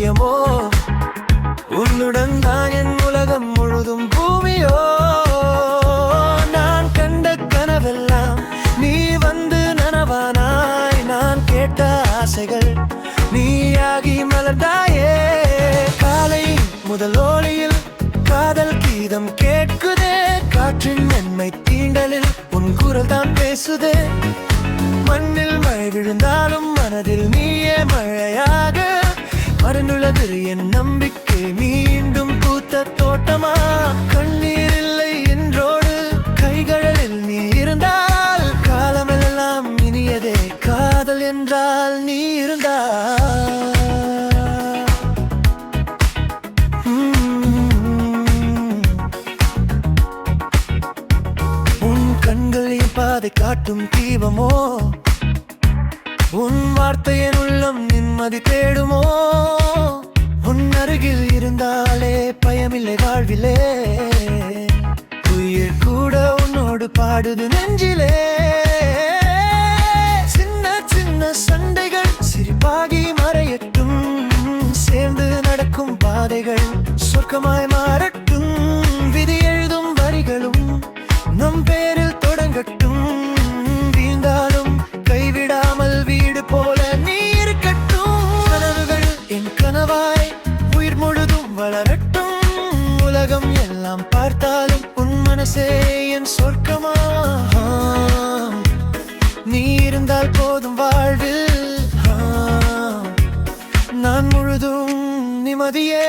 சத்தியமோ உன்னுடன் தான் என் உலகம் முழுதும் பூமியோ நான் கண்ட கனவெல்லாம் நீ வந்து நனவானாய் நான் கேட்ட ஆசைகள் நீயாகி மலர்ந்தாயே காலை முதல் ஒளியில் காதல் கீதம் கேட்குதே காற்றின் மென்மை தீண்டலில் உன் குரல் தான் பேசுதே மண்ணில் மழை விழுந்தாலும் மனதில் நீயே மழையாக மறந்துள்ளது என் நம்பிக்கை மீண்டும் பூத்த தோட்டமா கண்ணீர் இல்லை என்றோடு கைகளில் நீ இருந்தால் காலமெல்லாம் இனியதே காதல் என்றால் நீ இருந்தால் உன் கண்களில் பாதை காட்டும் தீபமோ உன் வார்த்தையின் உள்ளம் நிம்மதி தேடுமோ உன் அருகில் இருந்தாலே பயமில்லை வாழ்விலே உயிர் கூட உன்னோடு பாடுது நெஞ்சிலே சின்ன சின்ன சண்டைகள் சிரிப்பாகி மறையட்டும் சேர்ந்து நடக்கும் பாதைகள் சொர்க்கமாய் மாறட்டும் விதி எழுதும் வரிகளும் நம் பேரில் தொடங்கட்டும் வீழ்ந்தாலும் கைவிடாமல் வீடு போல நீ இருக்கட்டும் கனவுகள் என் கனவாய் உயிர் முழுதும் வளரட்டும் உலகம் எல்லாம் பார்த்தாலும் உன் மனசே என் சொர்க்கமா நீ இருந்தால் போதும் வாழ்வில் நான் முழுதும் நிம்மதியே